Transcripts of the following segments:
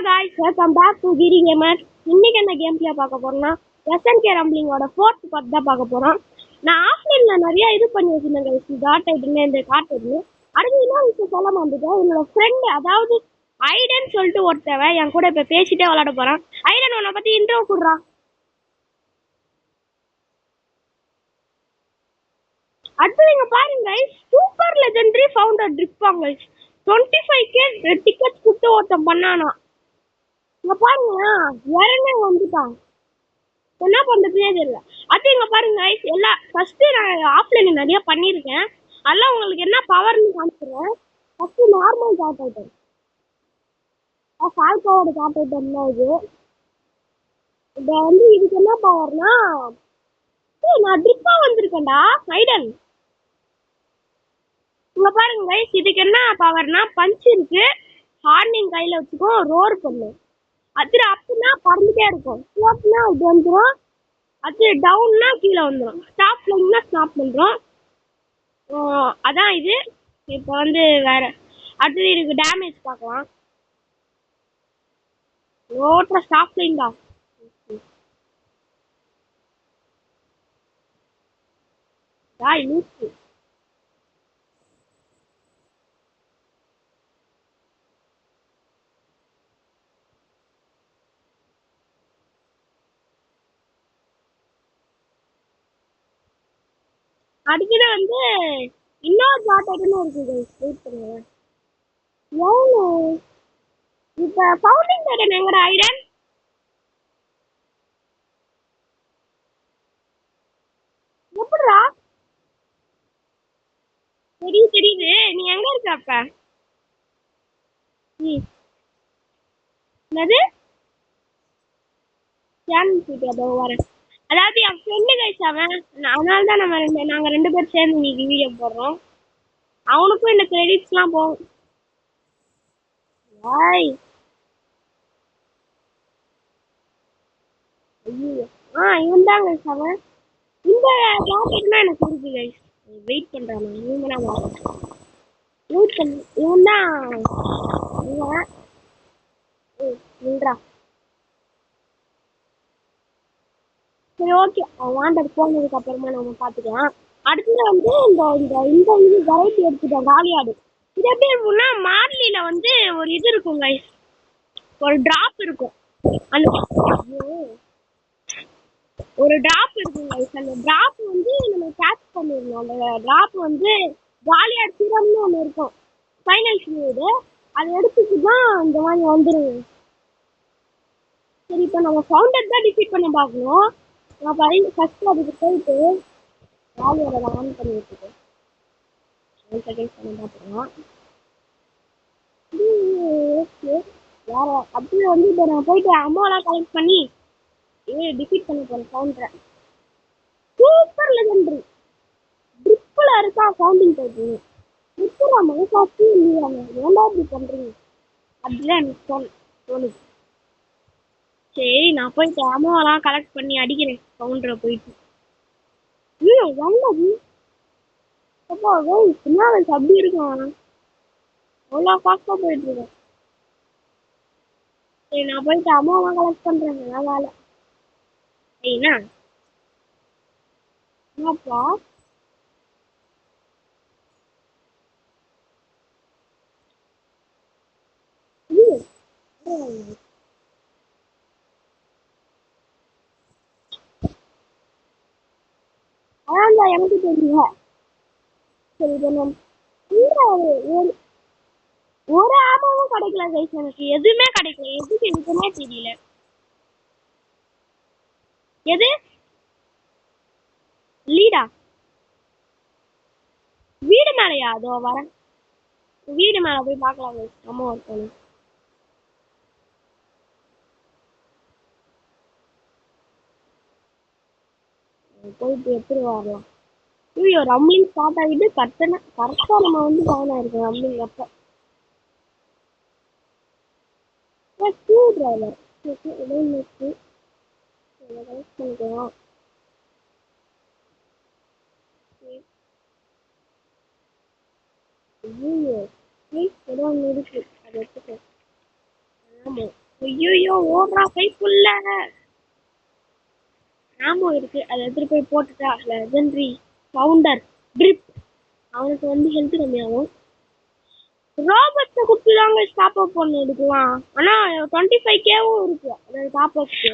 guys, welcome back to GD Gamer. இன்னைக்கு என்ன game play பார்க்க போறோம்னா SNK ரம்பிளிங்கோட 4th பார்ட் தான் பார்க்க போறோம். நான் ஆஃப்லைன்ல நிறைய இது பண்ணி வச்சிருந்தேன் guys. டாட் ஐட்னு இந்த கார்ட்டூன். அடுத்து இன்னொரு விஷயம் சொல்ல மாட்டேன். என்னோட ஃப்ரெண்ட் அதாவது ஐடன் சொல்லிட்டு ஒருத்தவன் என் கூட இப்ப பேசிட்டே விளையாட போறான். ஐடன் உன்னை பத்தி இன்ட்ரோ கொடுறான். அடுத்து நீங்க பாருங்க guys, சூப்பர் லெஜெண்டரி ஃபவுண்டர் ட்ரிப்பாங்க guys. 25k டிக்கெட் கொடுத்து ஒருத்தன் பண்ணானா. இங்க பாருங்க யாருமே வந்துட்டான். என்ன பண்றதுனே தெரியல. அது இங்க பாருங்க எல்லாம் ஃபர்ஸ்ட் நான் ஆஃப்லைன்ல நிறைய பண்ணிருக்கேன். அதெல்லாம் உங்களுக்கு என்ன பவர்னு காமிக்கிறேன். First normal dot item. Five power dot item தான் இது. இத வந்து இதுக்கு என்ன பவர்னா நான் ட்ரிப்பா வந்திருக்கேன்டா ஐடன். இங்க பாருங்க கைஸ், இதுக்கு என்ன பவர்னா பஞ்ச் இருக்கு, ஹார்னிங் கையில வச்சுக்கோ, ரோர் பண்ணு. அது அப்னா பறந்துட்டே இருக்கும், ஸ்லோப்னா இது வந்துடும், அது டவுன்னா கீழே வந்துடும், ஸ்டாப் லைன்னா ஸ்டாப் பண்ணுறோம். அதான் இது. இப்போ வந்து வேற அடுத்தது இதுக்கு டேமேஜ் பார்க்கலாம். ஓட்டுற ஸ்டாப் லைன் தான். லூசு. அடுத்தது வந்து இன்னொரு ஜாட்டர்னு இருக்குது. வெயிட் பண்ணுங்க. எவ்வளோ இப்போ ஃபவுண்டிங் டைட்டன் எங்கடா ஐடன்? எப்படிடா தெரியுது நீ எங்க இருக்க அப்ப? என்னது வரேன். அதாவது என் ஃப்ரெண்டு கைஸ் அவன், அதனால தான் நாங்க ரெண்டு பேரும் சேர்ந்து இன்னைக்கு வீடியோ போடுறோம். அவனுக்கும் இந்த கிரெடிட்ஸ்லாம் போகும். இவன் தான் கைஸ் அவன். இந்த ஜாக்கெட்னா எனக்கு இருக்கு கைஸ். வெயிட் பண்றான். இவன் தான் சரி ஓகே, வாண்டர் போனதுக்கு அப்புறமா நம்ம பார்த்துக்கலாம். அடுத்தது வந்து இந்த இந்த இந்த இது வெரைட்டி எடுத்துட்டோம், காலியாடு. இது எப்படி இருக்கும்னா மார்லில வந்து ஒரு இது இருக்கும் கைஸ், ஒரு டிராப் இருக்கும். அந்த ஒரு டிராப் இருக்கும் கைஸ். அந்த டிராப் வந்து நம்ம கேட்ச் பண்ணிடணும். அந்த டிராப் வந்து காலியாடு சீரம்னு ஒன்று இருக்கும், ஃபைனல் ஃபியூடு. அதை எடுத்துட்டு தான் இந்த மாதிரி வந்துடும். சரி, இப்போ நம்ம ஃபவுண்டர் தான் டிஃபீட் பண்ண பார்க்கணும். நான் ஃபர்ஸ்ட் அதுக்கு போயிட்டு ராலியோட ஆன் பண்ணி வச்சுக்கேன். 1 செகண்ட் பண்ண பார்த்துக்கலாம். ஓகே, வேற அப்படியே வந்து இப்போ நான் போயிட்டு அம்மாவெல்லாம் கலெக்ட் பண்ணி டிஃபீட் பண்ண போகிறேன் ஃபவுண்டரை. சூப்பர் லெஜெண்டரி ட்ரிப்பில் இருக்கா ஃபவுண்டிங் போயிட்டு ட்ரிப்பில் மனசாட்சி இல்லையாங்க, ஏன்டா இப்படி பண்ணுறீங்க அப்படிலாம் எனக்கு தோணுது. சரி, நான் போயிட்டு அம்மாவெல்லாம் கலெக்ட் பண்ணி அடிக்கிறேன் ஃபவுண்டரை போயிட்டு. என்னது அப்பா பின்னாடி அப்படி இருக்கும், அவ்வளோ ஃபாஸ்ட்டாக போயிட்டு இருக்கேன். சரி, நான் போயிட்டு அம்மாவெல்லாம் கலெக்ட் பண்ணுறேன். நல்லா வேலை. சரிண்ணா என்னப்பா அதான் எனக்கு தெரியல. சரி, ஒரு ஆமாவும் கிடைக்கல கைஸ், எனக்கு எதுவுமே கிடைக்கல. எதுக்கு எதுக்குமே தெரியல. எது லீடா? வீடு மேலையா? அதோ வரேன், வீடு மேல போய் பார்க்கலாம் கைஸ். அம்மா இருக்கணும் போயிட்டு எப்படி வரலாம். ஐயோ, ரம்லிங் ஸ்டார்ட் ஆகிட்டு கரெக்டாக நம்ம வந்து ஜாயின் ஆயிருக்கோம் ரம்லிங். அப்போ ஸ்க்ரூ டிரைவர் பண்ணிக்கலாம். ஐயோ ஏதோ ஒன்று இருக்கு, அதை எடுத்துக்கோ. ஆமாம், ஐயோ ஓடுறா கைக்குள்ள. ஆமா இருக்கு, அதை எடுத்துட்டு போய் போட்டுட்டா லெஜெண்டரி ஃபவுண்டர் ட்ரிப். அவனுக்கு வந்து ஹெல்த் கம்மியாகும். ராபர்ட்ஸை குத்தி தாங்க டாப் அப் பண்ண எடுக்கலாம். ஆனால் 25K இருக்கு அதாவது டாப் அப்க்கு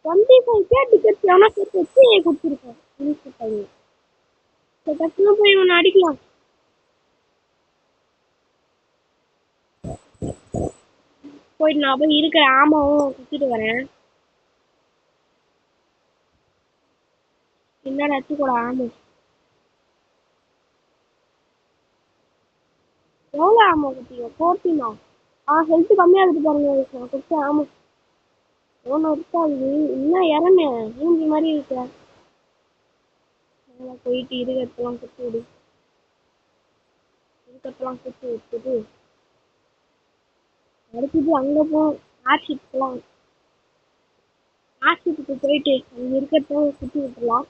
25K டிக்கெட்ஸ் எவனா சேர்த்து வச்சு கொடுத்துருக்கேன். டக்குனு போய் இவனை அடிக்கலாம். போயிட்டு நான் போய் இருக்கிற ஆமாவும் குத்திட்டு வரேன். என்னடா கூட ஆமா எவ்வளோ ஆமா குத்திங்க 14 ஹெல்த் கம்மியாகுது பாருங்க. நான் கொடுத்த ஆமா ஒன்று இருக்காது. இன்னும் இறமே மூஞ்சி மாதிரி இருக்க. போயிட்டு இருக்கிறதெல்லாம் குத்தி விடு. இருக்கிறதெல்லாம் குத்தி விட்டுட்டு அடுத்தது அங்கே போகும். ஆர்ஷிப்லாம் ஆர்ஷிப்புக்கு போயிட்டு அங்கே இருக்கிறதெல்லாம் குத்தி விட்டுலாம்.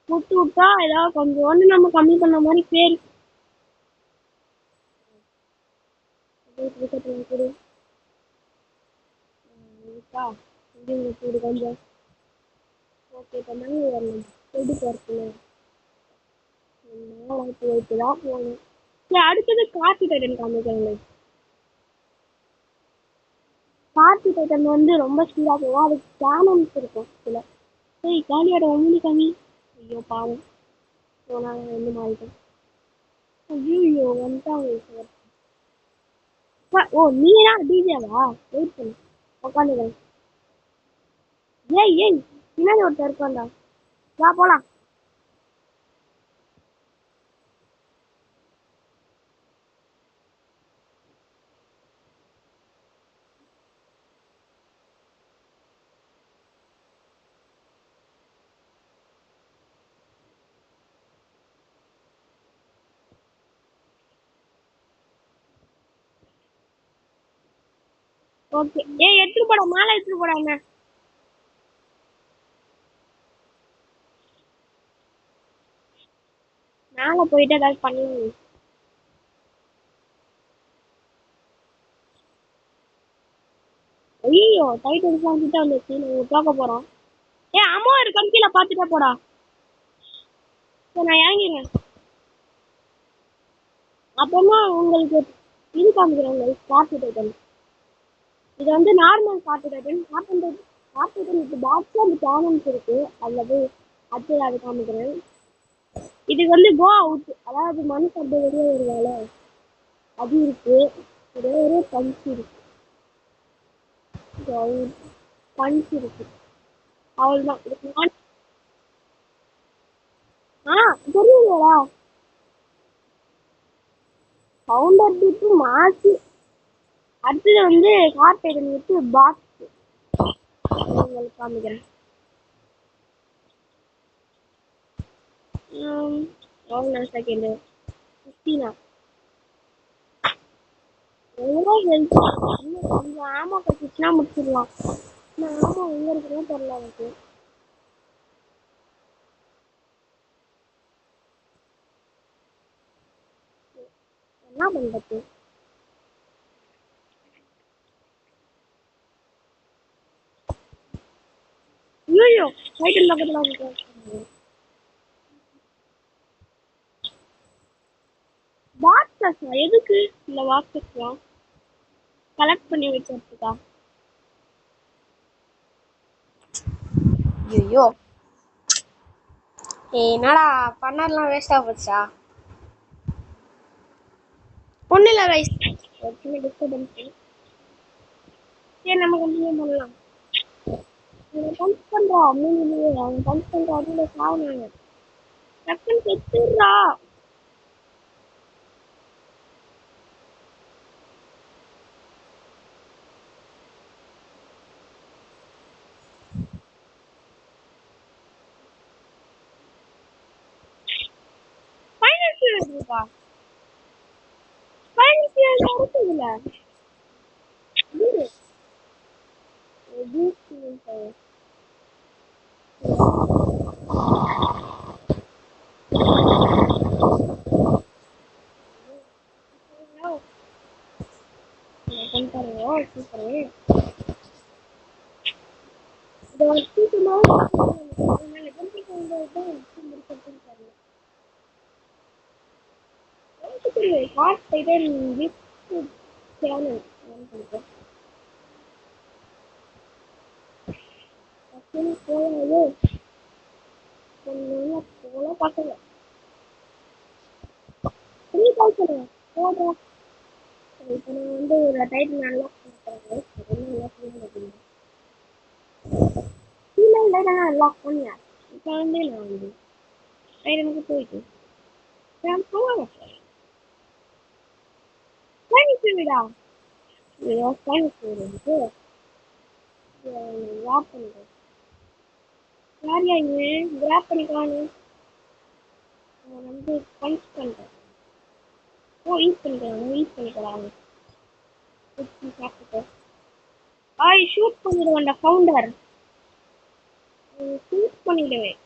குத்தி விட்டா ஏதாவது கொஞ்சோண்டு நம்ம கம்மி பண்ண மாதிரி பேர் கொடு. கூடு கொஞ்சம் ஓகே பண்ணி வரணும். கொடு பார்க்கணும். வாய்ப்பு வைத்து தான் போகணும். சரி அடுத்தது கார்த்தி டைட்டன் காமிக்கிறேன். கார்த்தி டைட்டன் வந்து ரொம்ப ஸ்பீடாக போகும். அதுக்கு கேனன்ஸ் இருக்கும் சில. சரி காலியோட ஒம்பது கம்மி. ஐயோ பாவம் போனாங்க வந்து மாறிட்டேன். ஐயோ வந்துட்டாங்க. ஓ நீனா டிஜேவா? வெயிட் பண்ணு உட்காந்துக்கிறேன். ஏய் பின்னாடி ஒருத்தர் இருக்காண்டா. வா போலாம். ஓகே எடுத்துட்டு போடா மேலே எடுத்துட்டு போடா. என்ன மேலே போயிட்டு ஏதாவது பண்ணுங்க. ஐயோ டைட்டன்ஸ்லாம் கிட்ட வந்துச்சு. நாங்கள் பார்க்க போகிறோம். அம்மா இருக்கான்னு கீழே பார்த்துட்டே போடா. சரி நான் இறங்கிடுறேன். அப்புறமா உங்களுக்கு இது காமிக்கிறேன். உங்களுக்கு கார்த்தி டைட்டன். இது வந்து normal Karthi Titan. Karthi Titan இது பாக்ஸில் அந்த கேனன்ஸ் இருக்கு. அதில் போய் அடுத்தது அது காமிக்கிறேன். இதுக்கு வந்து கோ அவுட், அதாவது மண் சட்டை வெளியே வருவால அது இருக்கு. ஒரே ஒரு பஞ்ச் இருக்கு. பஞ்ச் இருக்கு அவ்வளோதான். தெரியுங்களா ஃபவுண்டர் டிப்பு மாசி. அடுத்தது வந்து கார்ட் ஐட்டம் விட்டு பாக்ஸ் உங்களுக்கு காமிக்கிறேன். எவ்வளோ செகண்டு 15 எவ்வளோ ஹெல்த். இன்னும் கொஞ்சம் ஆமா கட்டிச்சுன்னா முடிச்சிடலாம். ஆனால் ஆமா எங்கே இருக்குன்னு தெரியல எனக்கு. என்ன பண்ணுறது? ஐயோ டைட்டன் பக்கத்தில் வந்து பாக்ஸஸ் எதுக்கு இந்த பாக்ஸஸ்லாம் கலெக்ட் பண்ணி வச்சிருக்கா? ஐயோ என்னடா பண்ணலாம் வேஸ்டாக போச்சா? ஒன்றும் இல்லை ரைஸ் ஒரு சின்ன டிஸ்டர்பன்ஸ். சரி நம்ம கண்டினியூ பண்ணலாம். பஞ்ச் பண்ணுறா மீன் அவன் பஞ்ச் பண்ணுறா அதில் சாவுனாங்க. டக்குன்னு செத்துடுறா. ஃபைனான்சியல் இருக்கா? ஃபைனான்சியல் இருக்குதுல்ல. பண்ணிட்டாரு சூப்பரு. இதை வச்சுட்டுனா லெஜண்ட் தான் முடிச்சிருக்காரு. ஹார்ட் டைட்டன் வித் சேனல் பண்ணிட்டேன். போல போல பார்க்கல 3000 போடுறேன். இப்போ நான் வந்து ஒரு டைட்டில் நல்லா பண்ணுறேன். இல்லை நான் லாக் பண்ணியா இப்போ வந்து நான் வந்து டைட்டனுக்கு போயிட்டு நான் போவேன். விடா வந்து கிராப் பண்ணுறேன். யார் யாருங்க கிராப் பண்ணிக்கலான்னு நான் வந்து பஞ்ச் பண்ணுறேன். யூஸ் பண்ணிக்கலாம் சாப்பிட்டு ஷூட் பண்ணிடுவேன்டா ஃபவுண்டர். ஷூட் பண்ணிடுவேன்.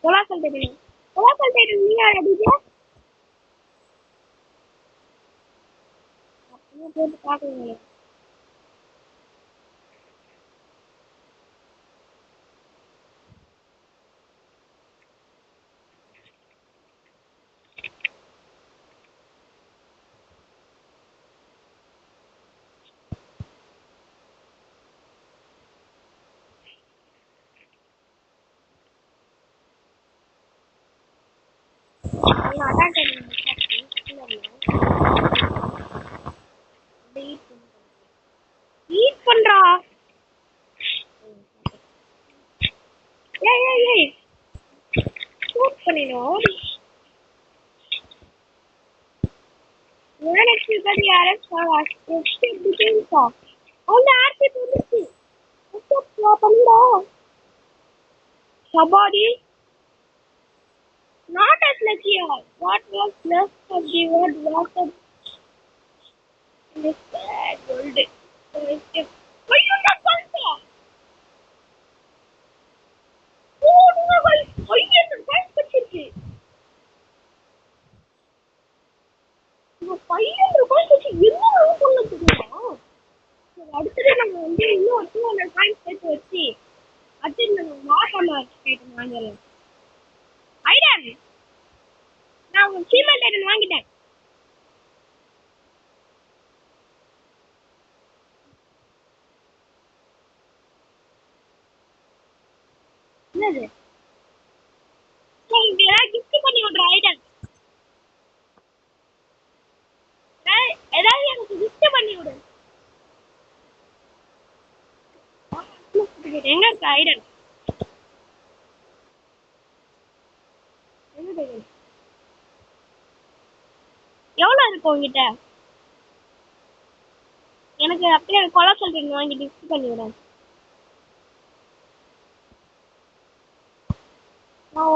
கொலாசல் டைட்டன் நீ யார் அடிச்சா அப்படியே போட்டு பார்க்குறீங்க. அதான் ஈட் பண்றா. ஏய் ஷூட் பண்ணிடும். எனக்கு இருக்காது யாரும் டிஃபென்ஸா அவங்க ஆர்சி வந்துச்சு பண்ணிடா kabaddi not as lucky. What was left of the word water in the gold? ஐயோ நான் பண்ணிட்டேன். ஓ நீங்க ஐயோ நான் பண்ணிட்டு பையன் ரூபாய் வச்சு என்ன பண்ண தெரியுமா? அடுத்தது நம்ம வந்து இன்னும் 200 பாயிண்ட்ஸ் சேர்த்து வச்சு அது நம்ம மாட்டாம வாங்கலாம். ஐடன் நான் உங்க ஃபீமேல் டைடன் வாங்கிட்டேன். என்னது கிஃப்ட் பண்ணி விடுற ஐடன் ஏதாவது எனக்கு கிஃப்ட் பண்ணி விடு. எங்க இருக்கு ஐடன்? எவ்வளவு இருக்கு உங்ககிட்ட? எனக்கு அப்படியே கொலை சொல்றீங்க வாங்கி கிஃப்ட் பண்ணி விடுறேன்.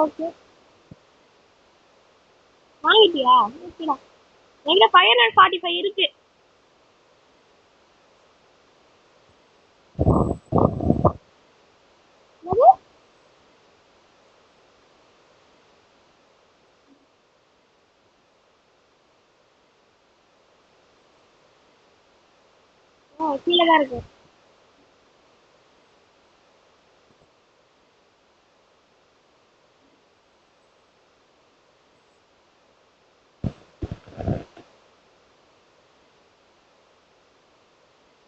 ஓகே வாங்கிட்டியா? ஓகேடா. எங்க 545 இருக்கு. கீழே தான் இருக்கு.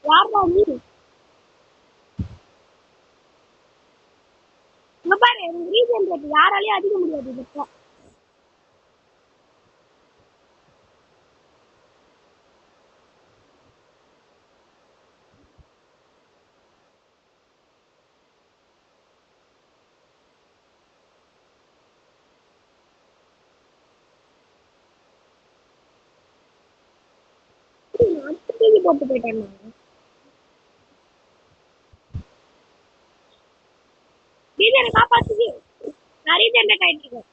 யாருடா நீ? இங்க பாரு எனக்கு ரீசன் ரேட் யாராலையும் அதிக முடியாது. இப்போ தூக்கி போட்டு போயிட்டேன். ரீசனை காப்பாத்துக்கு நான் ரீசன் ரேட் ஆயிட்டு இருக்கேன்.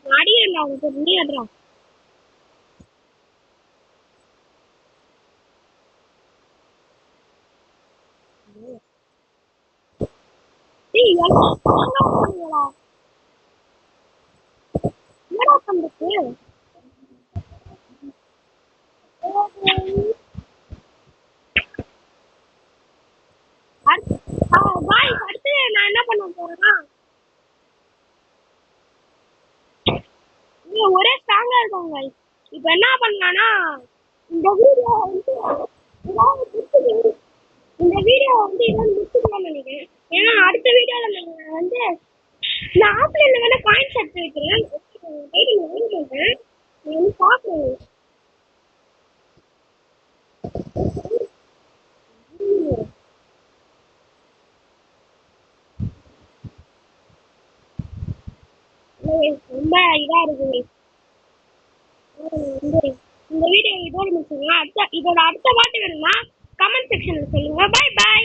அடிக்கிறேன் உங்களுக்கு நீ அதுறான். எல்லாம் strong ஆ பண்ணுங்களா? என்னடா பண்றது? guys, அடுத்து நான் என்ன பண்ண போறேன்னா இங்க ஒரே ஸ்ட்ராங்கா இருக்கும் guys. இப்போ என்ன பண்ணலாம்னா இந்த வீடியோ வந்து ஏதாவது முடிச்சுக்கலாம். இந்த வீடியோ வந்து ஏதாவது முடிச்சுக்கலாம்னு நினைக்கிறேன். ஏன்னா அடுத்த வீடியோல நான் வந்து நான் ஆஃப்லைன்ல வேணா காயின்ஸ் எடுத்து வைக்கிறேன். டெய்லி வாங்க மாட்டேன். நான் வந்து பார்க்குறேன். ரொம்ப இதா இருக்குது. வந்து இந்த வீடியோ இதோட முடிச்சுக்கலாம். இதோட அடுத்த பாட்டு வேணும்னா கமெண்ட் செக்ஷன்ல சொல்லுங்க. Bye bye.